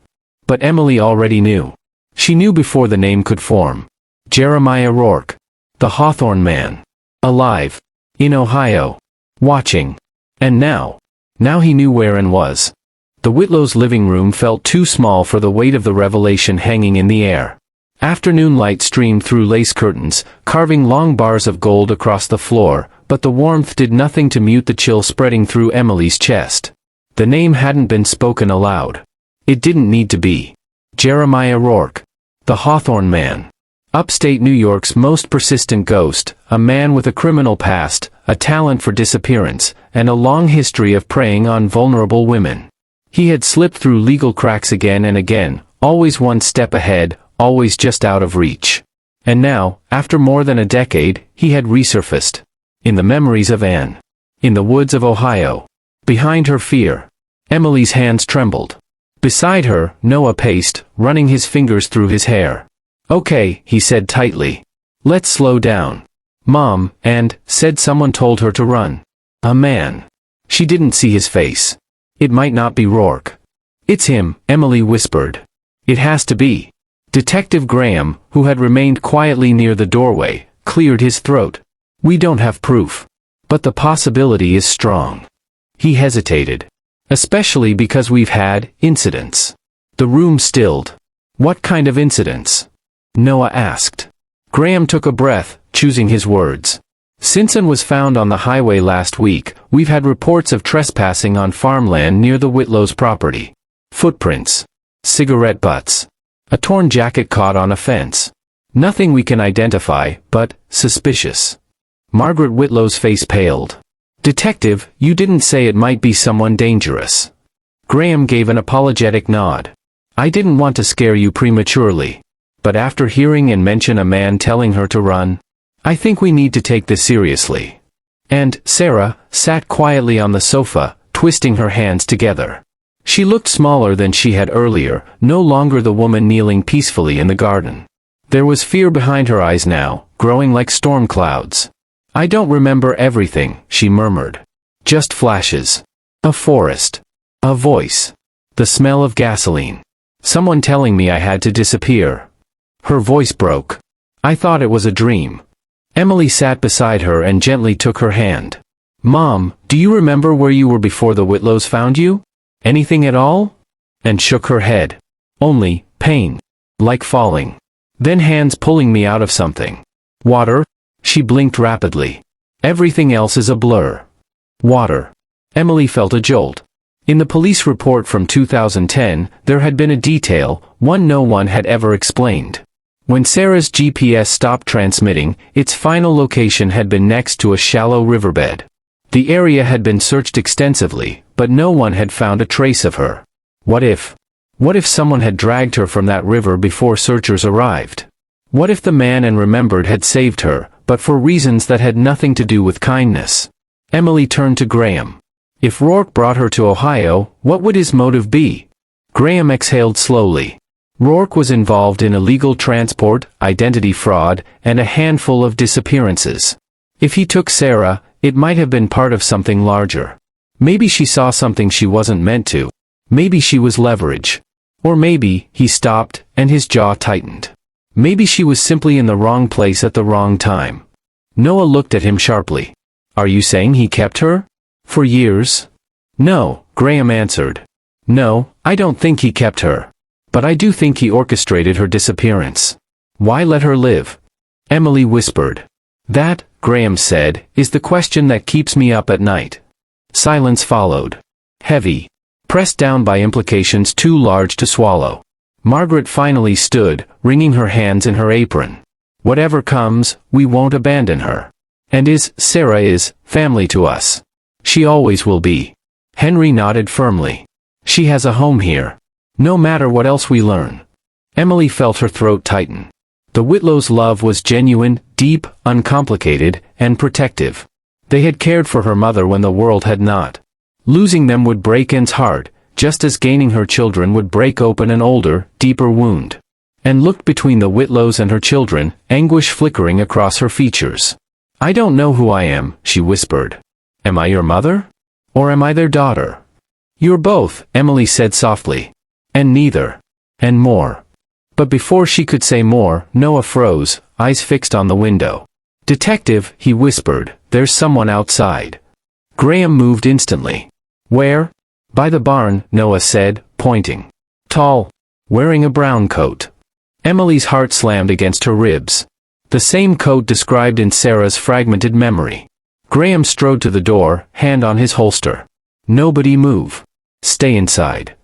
But Emily already knew. She knew before the name could form. Jeremiah Rourke. The Hawthorne man. Alive. In Ohio. Watching. And now he knew where Anne was. The Whitlow's living room felt too small for the weight of the revelation hanging in the air. Afternoon light streamed through lace curtains, carving long bars of gold across the floor, but the warmth did nothing to mute the chill spreading through Emily's chest. The name hadn't been spoken aloud. It didn't need to be. Jeremiah Rourke. The Hawthorne man. Upstate New York's most persistent ghost, a man with a criminal past, a talent for disappearance, and a long history of preying on vulnerable women. He had slipped through legal cracks again and again, always one step ahead, always just out of reach. And now, after more than a decade, he had resurfaced. In the memories of Anne. In the woods of Ohio. Behind her fear. Emily's hands trembled. Beside her, Noah paced, running his fingers through his hair. Okay, he said tightly. Let's slow down. Mom, and, said someone told her to run. A man. She didn't see his face. It might not be Rourke. It's him, Emily whispered. It has to be. Detective Graham, who had remained quietly near the doorway, cleared his throat. We don't have proof. But the possibility is strong. He hesitated. Especially because we've had incidents. The room stilled. What kind of incidents? Noah asked. Graham took a breath, choosing his words. Since Anne was found on the highway last week, we've had reports of trespassing on farmland near the Whitlow's property. Footprints. Cigarette butts. A torn jacket caught on a fence. Nothing we can identify, but suspicious. Margaret Whitlow's face paled. Detective, you didn't say it might be someone dangerous. Graham gave an apologetic nod. I didn't want to scare you prematurely. But after hearing Anne mention a man telling her to run, I think we need to take this seriously. And Sarah sat quietly on the sofa, twisting her hands together. She looked smaller than she had earlier, no longer the woman kneeling peacefully in the garden. There was fear behind her eyes now, growing like storm clouds. I don't remember everything, she murmured. Just flashes. A forest. A voice. The smell of gasoline. Someone telling me I had to disappear. Her voice broke. I thought it was a dream. Emily sat beside her and gently took her hand. Mom, do you remember where you were before the Whitlows found you? Anything at all? And shook her head. Only pain. Like falling. Then hands pulling me out of something. Water? She blinked rapidly. Everything else is a blur. Water. Emily felt a jolt. In the police report from 2010, there had been a detail, one no one had ever explained. When Sarah's GPS stopped transmitting, its final location had been next to a shallow riverbed. The area had been searched extensively, but no one had found a trace of her. What if someone had dragged her from that river before searchers arrived? What if the man Anne remembered had saved her, but for reasons that had nothing to do with kindness. Emily turned to Graham. If Rourke brought her to Ohio, what would his motive be? Graham exhaled slowly. Rourke was involved in illegal transport, identity fraud, and a handful of disappearances. If he took Sarah, it might have been part of something larger. Maybe she saw something she wasn't meant to. Maybe she was leverage. Or maybe, he stopped, and his jaw tightened. Maybe she was simply in the wrong place at the wrong time. Noah looked at him sharply. Are you saying he kept her? For years? No, Graham answered. No, I don't think he kept her. But I do think he orchestrated her disappearance. Why let her live? Emily whispered. That, Graham said, is the question that keeps me up at night. Silence followed. Heavy. Pressed down by implications too large to swallow. Margaret finally stood, wringing her hands in her apron. Whatever comes, we won't abandon her. And Sarah is, family to us. She always will be. Henry nodded firmly. She has a home here. No matter what else we learn. Emily felt her throat tighten. The Whitlows' love was genuine, deep, uncomplicated, and protective. They had cared for her mother when the world had not. Losing them would break Anne's heart, just as gaining her children would break open an older, deeper wound. Anne looked between the Whitlows and her children, anguish flickering across her features. I don't know who I am, she whispered. Am I your mother? Or am I their daughter? You're both, Emily said softly. And neither. And more. But before she could say more, Noah froze, eyes fixed on the window. Detective, he whispered, there's someone outside. Graham moved instantly. Where? By the barn, Noah said, pointing. Tall. Wearing a brown coat. Emily's heart slammed against her ribs. The same coat described in Sarah's fragmented memory. Graham strode to the door, hand on his holster. Nobody move. Stay inside.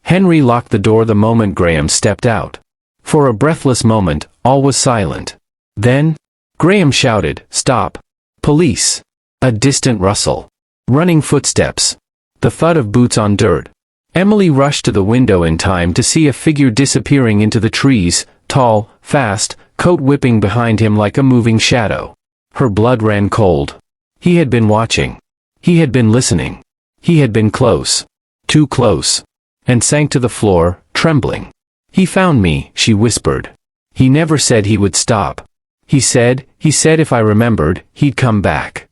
Henry locked the door the moment Graham stepped out. For a breathless moment, all was silent. Then, Graham shouted, Stop! Police! A distant rustle. Running footsteps. The thud of boots on dirt. Emily rushed to the window in time to see a figure disappearing into the trees, tall, fast, coat whipping behind him like a moving shadow. Her blood ran cold. He had been watching. He had been listening. He had been close. Too close. And sank to the floor, trembling. He found me, she whispered. He never said he would stop. He said if I remembered, he'd come back.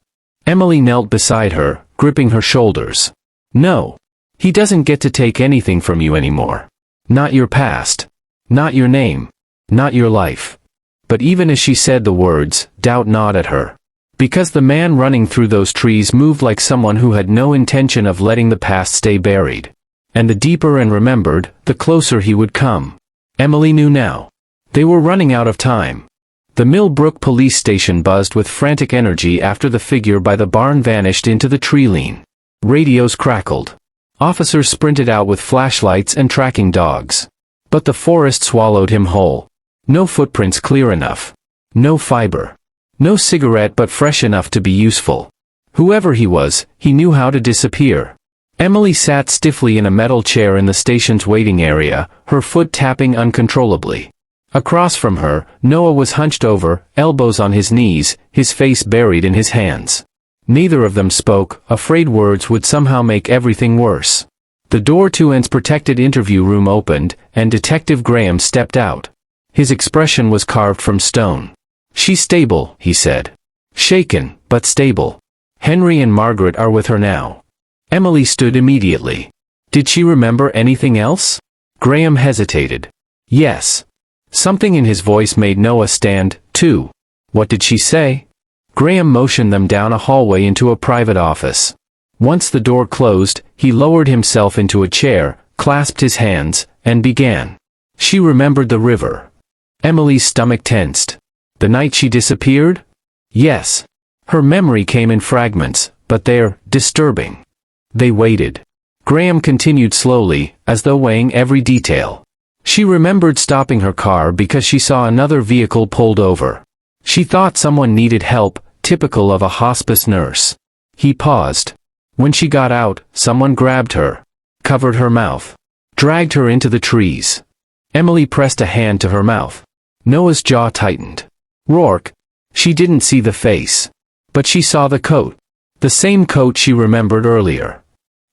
Emily knelt beside her, gripping her shoulders. No. He doesn't get to take anything from you anymore. Not your past. Not your name. Not your life. But even as she said the words, doubt gnawed at her. Because the man running through those trees moved like someone who had no intention of letting the past stay buried. And the deeper and remembered, the closer he would come. Emily knew now. They were running out of time. The Millbrook police station buzzed with frantic energy after the figure by the barn vanished into the tree line. Radios crackled. Officers sprinted out with flashlights and tracking dogs. But the forest swallowed him whole. No footprints clear enough. No fiber. No cigarette but fresh enough to be useful. Whoever he was, he knew how to disappear. Emily sat stiffly in a metal chair in the station's waiting area, her foot tapping uncontrollably. Across from her, Noah was hunched over, elbows on his knees, his face buried in his hands. Neither of them spoke, afraid words would somehow make everything worse. The door to Anne's protected interview room opened, and Detective Graham stepped out. His expression was carved from stone. She's stable, he said. Shaken, but stable. Henry and Margaret are with her now. Emily stood immediately. Did she remember anything else? Graham hesitated. Yes. Something in his voice made Noah stand, too. What did she say? Graham motioned them down a hallway into a private office. Once the door closed, he lowered himself into a chair, clasped his hands, and began. She remembered the river. Emily's stomach tensed. The night she disappeared? Yes. Her memory came in fragments, but they're disturbing. They waited. Graham continued slowly, as though weighing every detail. She remembered stopping her car because she saw another vehicle pulled over. She thought someone needed help, typical of a hospice nurse. He paused. When she got out, someone grabbed her, covered her mouth, dragged her into the trees. Emily pressed a hand to her mouth. Noah's jaw tightened. Rourke. She didn't see the face. But she saw the coat. The same coat she remembered earlier.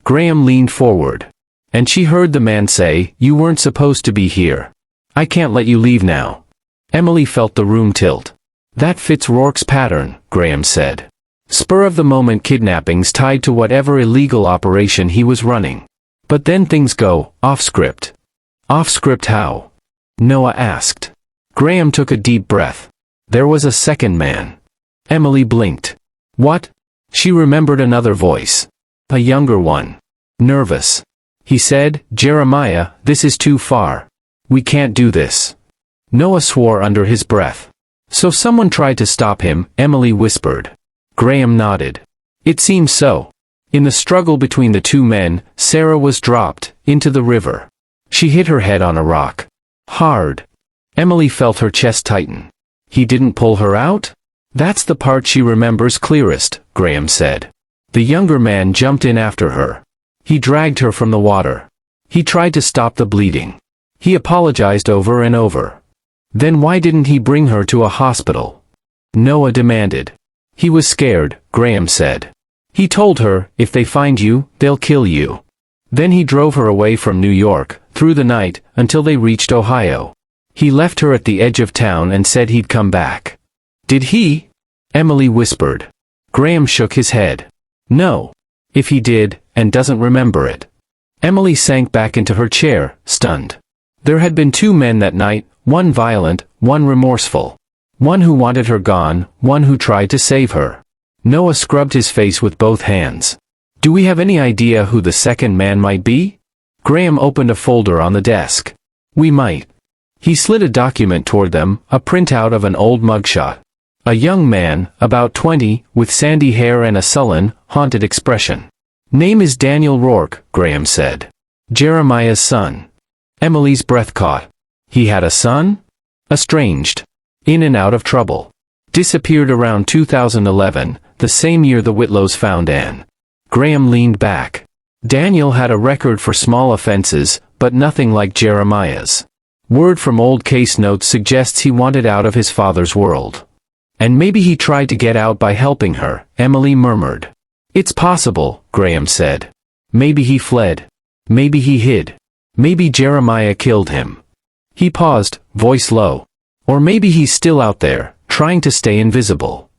Graham leaned forward. And she heard the man say, "You weren't supposed to be here. I can't let you leave now." Emily felt the room tilt. "That fits Rourke's pattern," Graham said. Spur-of-the-moment kidnappings tied to whatever illegal operation he was running. But then things go off-script. Off-script how? Noah asked. Graham took a deep breath. There was a second man. Emily blinked. What? She remembered another voice. A younger one. Nervous. He said, "Jeremiah, this is too far. We can't do this." Noah swore under his breath. "So someone tried to stop him," Emily whispered. Graham nodded. It seemed so. In the struggle between the two men, Sarah was dropped into the river. She hit her head on a rock. Hard. Emily felt her chest tighten. He didn't pull her out? That's the part she remembers clearest, Graham said. The younger man jumped in after her. He dragged her from the water. He tried to stop the bleeding. He apologized over and over. Then why didn't he bring her to a hospital? Noah demanded. He was scared, Graham said. He told her, "If they find you, they'll kill you." Then he drove her away from New York, through the night, until they reached Ohio. He left her at the edge of town and said he'd come back. Did he? Emily whispered. Graham shook his head. No. If he did, and doesn't remember it. Emily sank back into her chair, stunned. There had been two men that night, one violent, one remorseful. One who wanted her gone, one who tried to save her. Noah scrubbed his face with both hands. Do we have any idea who the second man might be? Graham opened a folder on the desk. We might. He slid a document toward them, a printout of an old mugshot. A young man, about 20, with sandy hair and a sullen, haunted expression. Name is Daniel Rourke, Graham said. Jeremiah's son. Emily's breath caught. He had a son? Estranged. In and out of trouble. Disappeared around 2011, the same year the Whitlows found Anne. Graham leaned back. Daniel had a record for small offenses, but nothing like Jeremiah's. Word from old case notes suggests he wanted out of his father's world. And maybe he tried to get out by helping her, Emily murmured. It's possible, Graham said. Maybe he fled. Maybe he hid. Maybe Jeremiah killed him. He paused, voice low. Or maybe he's still out there, trying to stay invisible.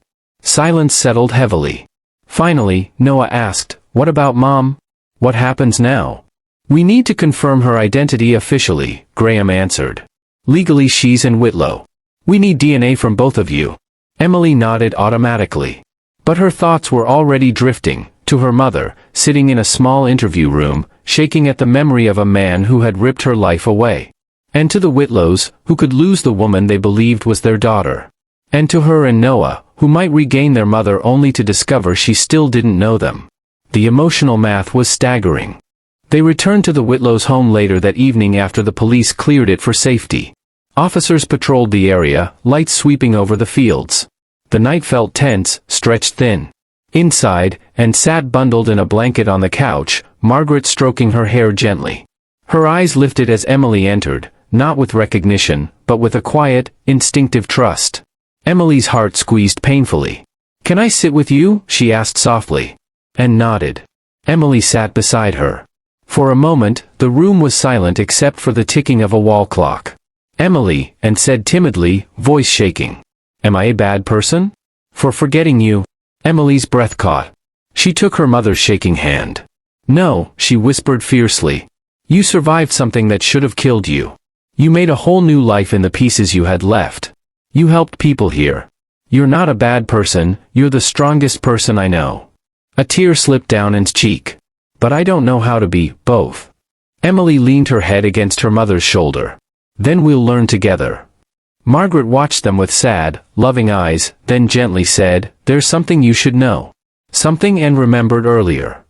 Silence settled heavily. Finally, Noah asked, What about Mom? What happens now? We need to confirm her identity officially, Graham answered. Legally she's in Whitlow. We need DNA from both of you. Emily nodded automatically. But her thoughts were already drifting, to her mother, sitting in a small interview room, shaking at the memory of a man who had ripped her life away. And to the Whitlows, who could lose the woman they believed was their daughter. And to her and Noah, who might regain their mother only to discover she still didn't know them. The emotional math was staggering. They returned to the Whitlows' home later that evening after the police cleared it for safety. Officers patrolled the area, lights sweeping over the fields. The night felt tense, stretched thin. Inside, and sat bundled in a blanket on the couch, Margaret stroking her hair gently. Her eyes lifted as Emily entered, not with recognition, but with a quiet, instinctive trust. Emily's heart squeezed painfully. Can I sit with you? She asked softly. And nodded. Emily sat beside her. For a moment, the room was silent except for the ticking of a wall clock. Emily, and said timidly, voice shaking. Am I a bad person? For forgetting you? Emily's breath caught. She took her mother's shaking hand. No, she whispered fiercely. You survived something that should have killed you. You made a whole new life in the pieces you had left. You helped people here. You're not a bad person, you're the strongest person I know. A tear slipped down Anne's cheek. But I don't know how to be both. Emily leaned her head against her mother's shoulder. Then we'll learn together. Margaret watched them with sad, loving eyes, then gently said, There's something you should know. Something Anne remembered earlier.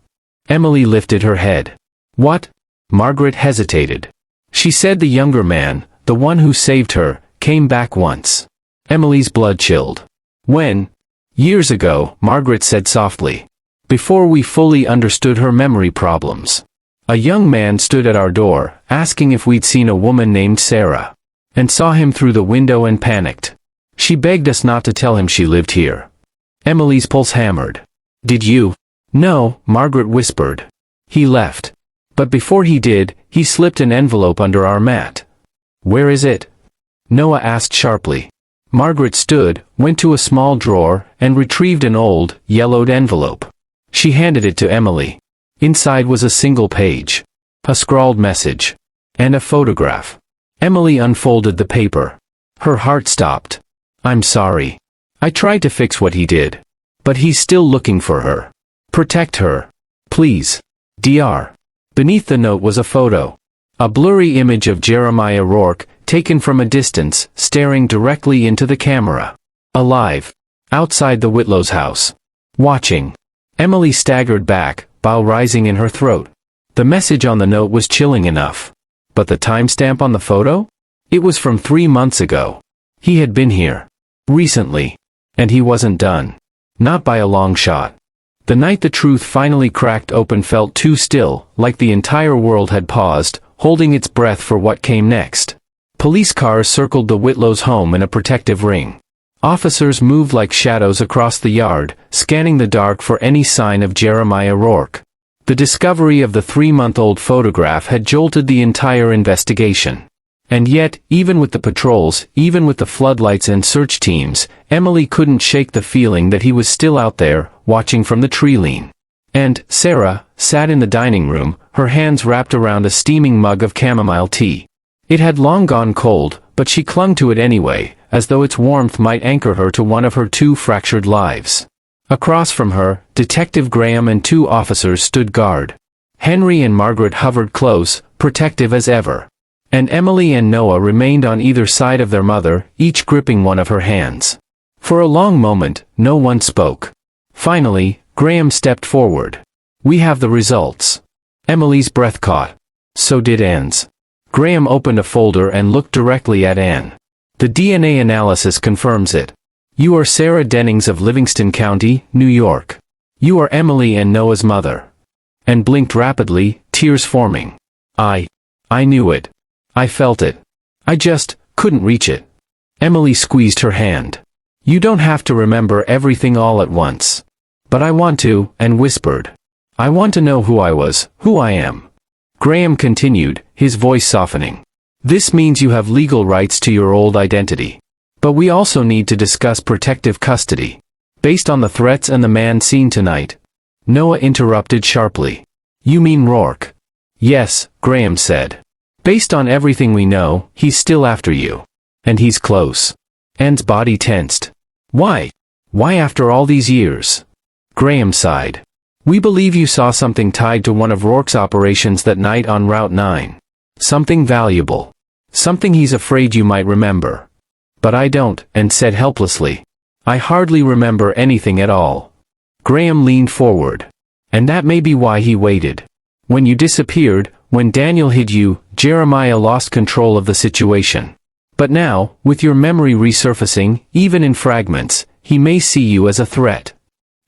Emily lifted her head. What? Margaret hesitated. She said the younger man, the one who saved her, came back once. Emily's blood chilled. When? Years ago, Margaret said softly. Before we fully understood her memory problems. A young man stood at our door, asking if we'd seen a woman named Sarah. And saw him through the window and panicked. She begged us not to tell him she lived here. Emily's pulse hammered. Did you? No, Margaret whispered. He left. But before he did, he slipped an envelope under our mat. Where is it? Noah asked sharply. Margaret stood, went to a small drawer, and retrieved an old, yellowed envelope. She handed it to Emily. Inside was a single page. A scrawled message. And a photograph. Emily unfolded the paper. Her heart stopped. I'm sorry. I tried to fix what he did. But he's still looking for her. Protect her. Please. Dr. Beneath the note was a photo. A blurry image of Jeremiah Rourke, taken from a distance, staring directly into the camera. Alive. Outside the Whitlow's house. Watching. Emily staggered back, bile rising in her throat. The message on the note was chilling enough. But the timestamp on the photo? It was from 3 months ago. He had been here. Recently. And he wasn't done. Not by a long shot. The night the truth finally cracked open felt too still, like the entire world had paused, holding its breath for what came next. Police cars circled the Whitlow's home in a protective ring. Officers moved like shadows across the yard, scanning the dark for any sign of Jeremiah Rourke. The discovery of the 3-month-old photograph had jolted the entire investigation. And yet, even with the patrols, even with the floodlights and search teams, Emily couldn't shake the feeling that he was still out there, watching from the tree lean. And Sarah sat in the dining room, her hands wrapped around a steaming mug of chamomile tea. It had long gone cold, but she clung to it anyway, as though its warmth might anchor her to one of her 2 fractured lives. Across from her, Detective Graham and 2 officers stood guard. Henry and Margaret hovered close, protective as ever. And Emily and Noah remained on either side of their mother, each gripping one of her hands. For a long moment, no one spoke. Finally, Graham stepped forward. We have the results. Emily's breath caught. So did Anne's. Graham opened a folder and looked directly at Anne. The DNA analysis confirms it. You are Sarah Dennings of Livingston County, New York. You are Emily and Noah's mother. And blinked rapidly, tears forming. I knew it. I felt it. I just couldn't reach it. Emily squeezed her hand. You don't have to remember everything all at once. But I want to, and whispered. I want to know who I was, who I am. Graham continued, his voice softening. This means you have legal rights to your old identity. But we also need to discuss protective custody. Based on the threats and the man seen tonight. Noah interrupted sharply. You mean Rourke? Yes, Graham said. Based on everything we know, he's still after you. And he's close. Anne's body tensed. Why? Why after all these years? Graham sighed. We believe you saw something tied to one of Rourke's operations that night on Route 9. Something valuable. Something he's afraid you might remember. But I don't, Anne said helplessly. I hardly remember anything at all. Graham leaned forward. And that may be why he waited. When you disappeared, when Daniel hid you, Jeremiah lost control of the situation. But now, with your memory resurfacing, even in fragments, he may see you as a threat.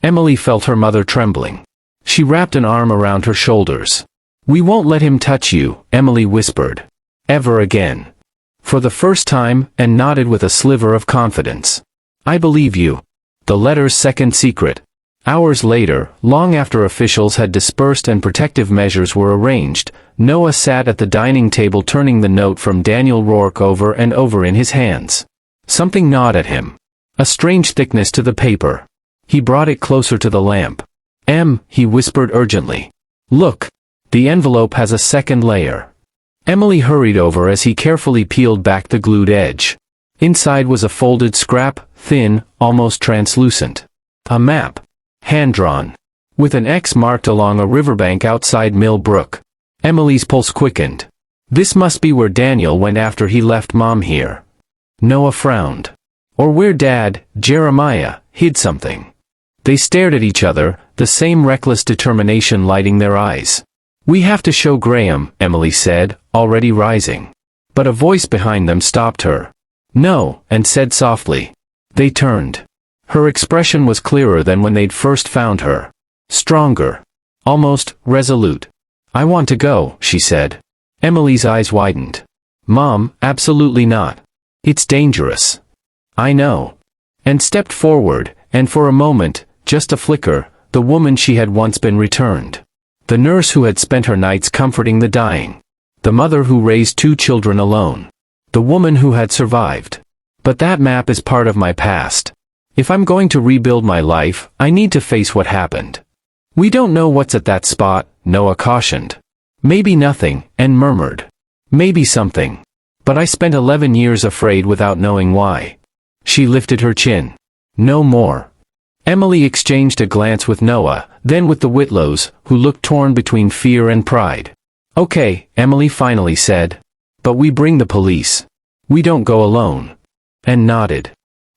Emily felt her mother trembling. She wrapped an arm around her shoulders. We won't let him touch you, Emily whispered. Ever again. For the first time, and nodded with a sliver of confidence. I believe you. The letter's second secret. Hours later, long after officials had dispersed and protective measures were arranged, Noah sat at the dining table turning the note from Daniel Rourke over and over in his hands. Something gnawed at him. A strange thickness to the paper. He brought it closer to the lamp. He whispered urgently. Look. The envelope has a second layer. Emily hurried over as he carefully peeled back the glued edge. Inside was a folded scrap, thin, almost translucent. A map. Hand-drawn. With an X marked along a riverbank outside Mill Brook. Emily's pulse quickened. This must be where Daniel went after he left Mom here. Noah frowned. Or where Dad, Jeremiah, hid something. They stared at each other, the same reckless determination lighting their eyes. We have to show Graham, Emily said, already rising. But a voice behind them stopped her. No, and said softly. They turned. Her expression was clearer than when they'd first found her. Stronger. Almost resolute. I want to go, she said. Emily's eyes widened. Mom, absolutely not. It's dangerous. I know. And stepped forward, and for a moment, just a flicker, the woman she had once been returned. The nurse who had spent her nights comforting the dying. The mother who raised 2 children alone. The woman who had survived. But that map is part of my past. If I'm going to rebuild my life, I need to face what happened. We don't know what's at that spot, Noah cautioned. Maybe nothing, and murmured. Maybe something. But I spent 11 years afraid without knowing why. She lifted her chin. No more. Emily exchanged a glance with Noah, then with the Whitlows, who looked torn between fear and pride. Okay, Emily finally said. But we bring the police. We don't go alone. And nodded.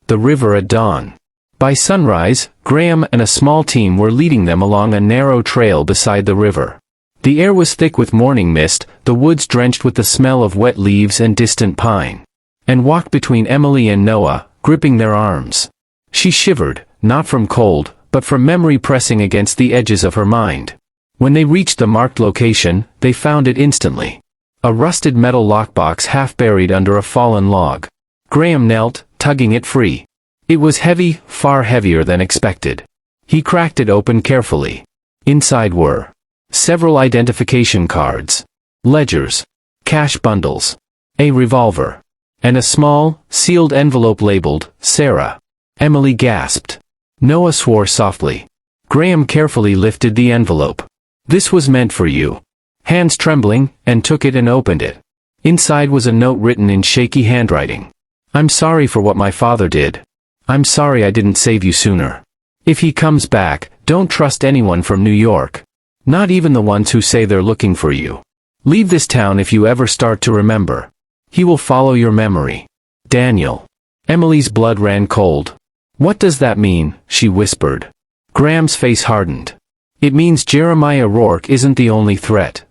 The river at dawn. By sunrise, Graham and a small team were leading them along a narrow trail beside the river. The air was thick with morning mist, the woods drenched with the smell of wet leaves and distant pine. And walked between Emily and Noah, gripping their arms. She shivered, not from cold, but from memory pressing against the edges of her mind. When they reached the marked location, they found it instantly. A rusted metal lockbox half buried under a fallen log. Graham knelt, tugging it free. It was heavy, far heavier than expected. He cracked it open carefully. Inside were several identification cards, ledgers, cash bundles, a revolver, and a small, sealed envelope labeled, Sarah. Emily gasped. Noah swore softly. Graham carefully lifted the envelope. This was meant for you. Hands trembling, and took it and opened it. Inside was a note written in shaky handwriting. I'm sorry for what my father did. I'm sorry I didn't save you sooner. If he comes back, don't trust anyone from New York. Not even the ones who say they're looking for you. Leave this town if you ever start to remember. He will follow your memory. Daniel. Emily's blood ran cold. What does that mean? She whispered. Graham's face hardened. It means Jeremiah Rourke isn't the only threat.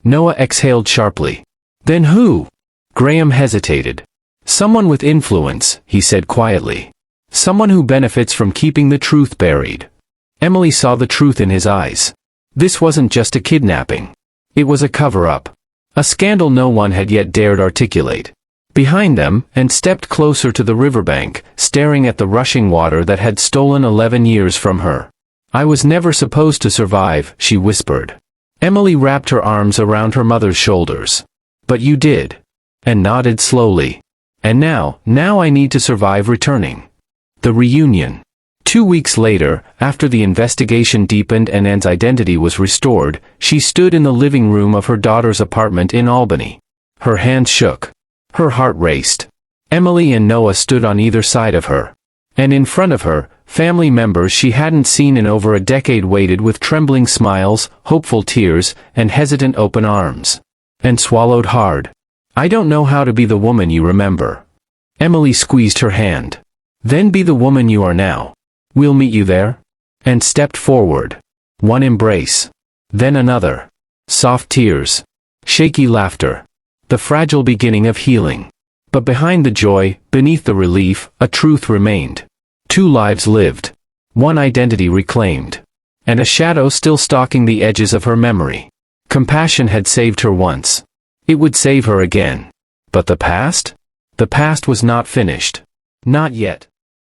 Noah exhaled sharply. Then who? Graham hesitated. Someone with influence, he said quietly. Someone who benefits from keeping the truth buried. Emily saw the truth in his eyes. This wasn't just a kidnapping. It was a cover-up. A scandal no one had yet dared articulate. Behind them, and stepped closer to the riverbank, staring at the rushing water that had stolen 11 years from her. I was never supposed to survive, she whispered. Emily wrapped her arms around her mother's shoulders. But you did. And nodded slowly. And now I need to survive returning. The reunion. 2 weeks later, after the investigation deepened and Anne's identity was restored, she stood in the living room of her daughter's apartment in Albany. Her hands shook. Her heart raced. Emily and Noah stood on either side of her. And in front of her, family members she hadn't seen in over a decade waited with trembling smiles, hopeful tears, and hesitant open arms. And swallowed hard. I don't know how to be the woman you remember. Emily squeezed her hand. Then be the woman you are now. We'll meet you there. And stepped forward. One embrace. Then another. Soft tears. Shaky laughter. The fragile beginning of healing. But behind the joy, beneath the relief, a truth remained. 2 lives lived. 1 identity reclaimed. And a shadow still stalking the edges of her memory. Compassion had saved her once. It would save her again. But the past? The past was not finished. Not yet.